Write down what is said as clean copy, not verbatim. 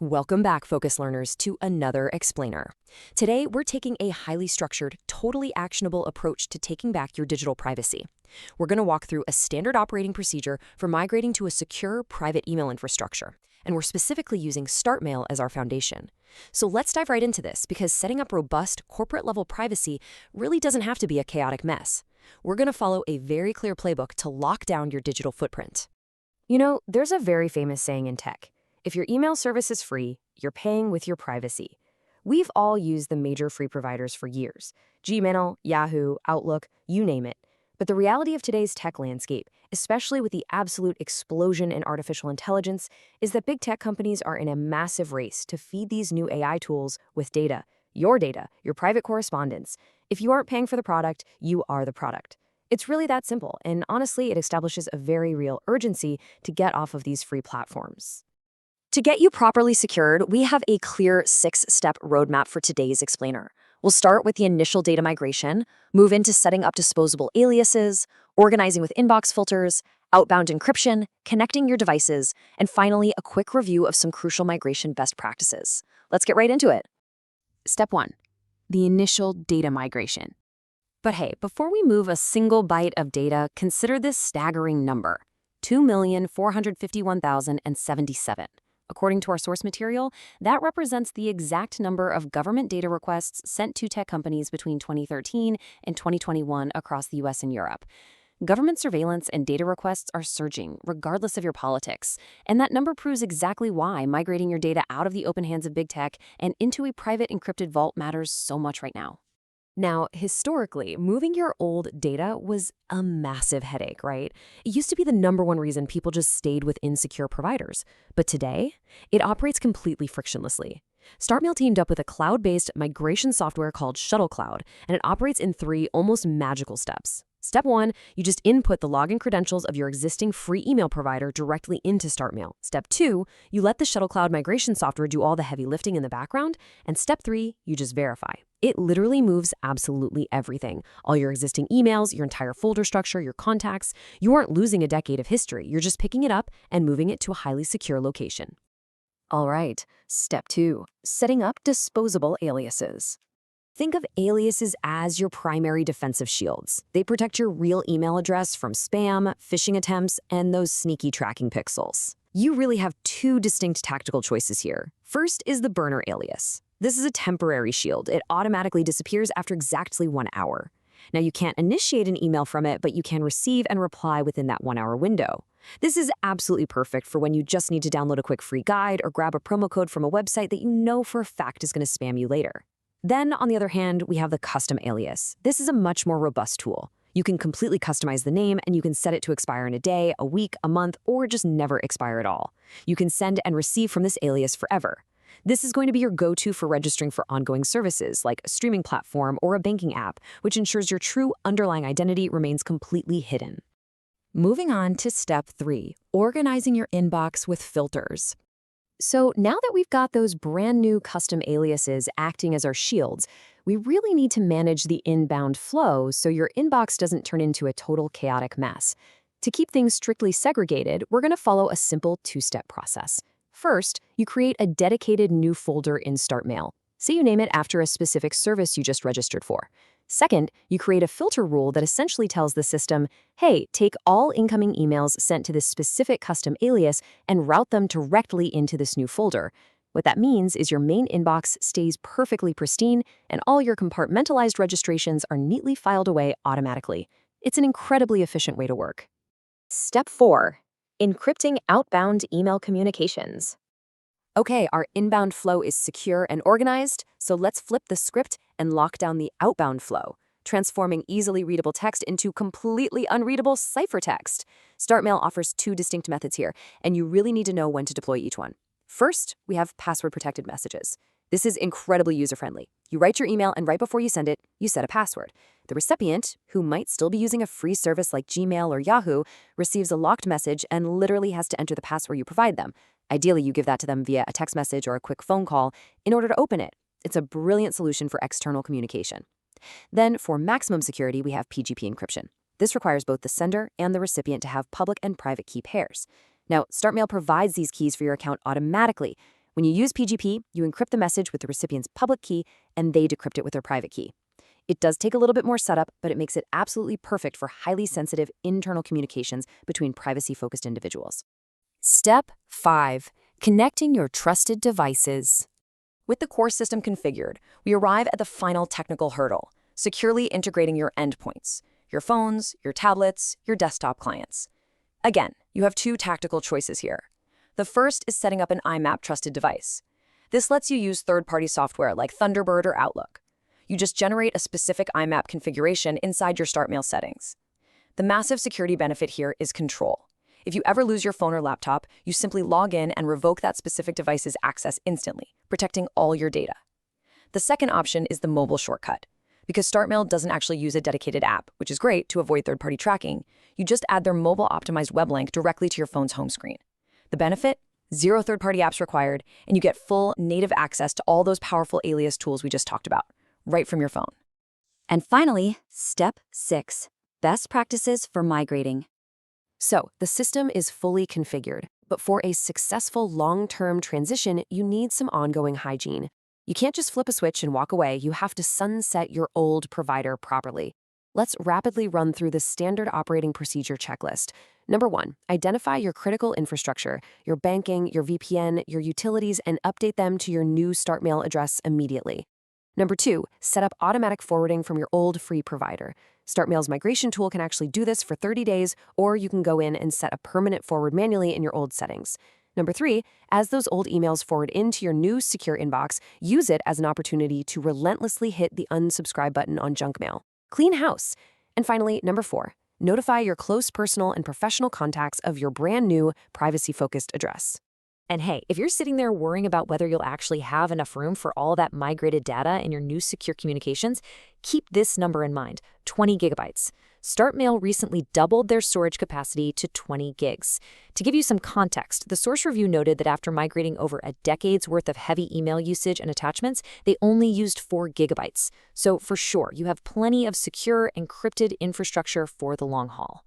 Welcome back, Focus Learners, to another explainer. Today, we're taking a highly structured, totally actionable approach to taking back your digital privacy. We're going to walk through a standard operating procedure for migrating to a secure private email infrastructure, and we're specifically using StartMail as our foundation. So let's dive right into this, because setting up robust, corporate-level privacy really doesn't have to be a chaotic mess. We're going to follow a very clear playbook to lock down your digital footprint. You know, there's a very famous saying in tech. If your email service is free, you're paying with your privacy. We've all used the major free providers for years. Gmail, Yahoo, Outlook, you name it. But the reality of today's tech landscape, especially with the absolute explosion in artificial intelligence, is that big tech companies are in a massive race to feed these new AI tools with data, your private correspondence. If you aren't paying for the product, you are the product. It's really that simple, and honestly, it establishes a very real urgency to get off of these free platforms. To get you properly secured, we have a clear 6-step roadmap for today's explainer. We'll start with the initial data migration, move into setting up disposable aliases, organizing with inbox filters, outbound encryption, connecting your devices, and finally, a quick review of some crucial migration best practices. Let's get right into it. Step 1. The initial data migration. But hey, before we move a single byte of data, consider this staggering number, 2,451,077. According to our source material, that represents the exact number of government data requests sent to tech companies between 2013 and 2021 across the US and Europe. Government surveillance and data requests are surging, regardless of your politics. And that number proves exactly why migrating your data out of the open hands of big tech and into a private encrypted vault matters so much right now. Now, historically, moving your old data was a massive headache, right? It used to be the #1 reason people just stayed with insecure providers. But today, it operates completely frictionlessly. StartMail teamed up with a cloud-based migration software called Shuttle Cloud, and it operates in 3 almost magical steps. Step 1, you just input the login credentials of your existing free email provider directly into StartMail. Step 2, you let the Shuttle Cloud migration software do all the heavy lifting in the background. And step 3, you just verify. It literally moves absolutely everything. All your existing emails, your entire folder structure, your contacts. You aren't losing a decade of history. You're just picking it up and moving it to a highly secure location. All right, step 2, setting up disposable aliases. Think of aliases as your primary defensive shields. They protect your real email address from spam, phishing attempts, and those sneaky tracking pixels. You really have 2 distinct tactical choices here. First is the burner alias. This is a temporary shield. It automatically disappears after exactly 1 hour. Now, you can't initiate an email from it, but you can receive and reply within that 1-hour window. This is absolutely perfect for when you just need to download a quick free guide or grab a promo code from a website that you know for a fact is going to spam you later. Then, on the other hand, we have the custom alias. This is a much more robust tool. You can completely customize the name, and you can set it to expire in a day, a week, a month, or just never expire at all. You can send and receive from this alias forever. This is going to be your go-to for registering for ongoing services, like a streaming platform or a banking app, which ensures your true underlying identity remains completely hidden. Moving on to step 3, organizing your inbox with filters. So now that we've got those brand new custom aliases acting as our shields, we really need to manage the inbound flow so your inbox doesn't turn into a total chaotic mess. To keep things strictly segregated, we're going to follow a simple 2-step process. First, you create a dedicated new folder in StartMail. Say you name it after a specific service you just registered for. Second, you create a filter rule that essentially tells the system, hey, take all incoming emails sent to this specific custom alias and route them directly into this new folder. What that means is your main inbox stays perfectly pristine and all your compartmentalized registrations are neatly filed away automatically. It's an incredibly efficient way to work. Step 4, encrypting outbound email communications. Okay, our inbound flow is secure and organized, so let's flip the script and lock down the outbound flow, transforming easily readable text into completely unreadable ciphertext. StartMail offers 2 distinct methods here, and you really need to know when to deploy each one. First, we have password-protected messages. This is incredibly user-friendly. You write your email, and right before you send it, you set a password. The recipient, who might still be using a free service like Gmail or Yahoo, receives a locked message and literally has to enter the password you provide them. Ideally, you give that to them via a text message or a quick phone call in order to open it. It's a brilliant solution for external communication. Then, for maximum security, we have PGP encryption. This requires both the sender and the recipient to have public and private key pairs. Now, StartMail provides these keys for your account automatically, When you use PGP, you encrypt the message with the recipient's public key, and they decrypt it with their private key. It does take a little bit more setup, but it makes it absolutely perfect for highly sensitive internal communications between privacy-focused individuals. Step 5. Connecting your trusted devices. With the core system configured, we arrive at the final technical hurdle, securely integrating your endpoints, your phones, your tablets, your desktop clients. Again, you have two tactical choices here. The first is setting up an IMAP trusted device. This lets you use third-party software like Thunderbird or Outlook. You just generate a specific IMAP configuration inside your StartMail settings. The massive security benefit here is control. If you ever lose your phone or laptop, you simply log in and revoke that specific device's access instantly, protecting all your data. The second option is the mobile shortcut. Because StartMail doesn't actually use a dedicated app, which is great to avoid third-party tracking, you just add their mobile-optimized web link directly to your phone's home screen. The benefit? 0 third-party apps required, and you get full native access to all those powerful alias tools we just talked about, right from your phone. And finally, step 6, best practices for migrating. So, the system is fully configured, but for a successful long-term transition, you need some ongoing hygiene. You can't just flip a switch and walk away. You have to sunset your old provider properly. Let's rapidly run through the standard operating procedure checklist. Number 1, identify your critical infrastructure, your banking, your VPN, your utilities, and update them to your new StartMail address immediately. Number 2, set up automatic forwarding from your old free provider. StartMail's migration tool can actually do this for 30 days, or you can go in and set a permanent forward manually in your old settings. Number 3, as those old emails forward into your new secure inbox, use it as an opportunity to relentlessly hit the unsubscribe button on junk mail. Clean house. And finally, number 4, notify your close personal and professional contacts of your brand new privacy-focused address. And hey, if you're sitting there worrying about whether you'll actually have enough room for all that migrated data in your new secure communications, keep this number in mind, 20 gigabytes. StartMail recently doubled their storage capacity to 20 gigs. To give you some context, the source review noted that after migrating over a decade's worth of heavy email usage and attachments, they only used 4 gigabytes. So for sure, you have plenty of secure, encrypted infrastructure for the long haul.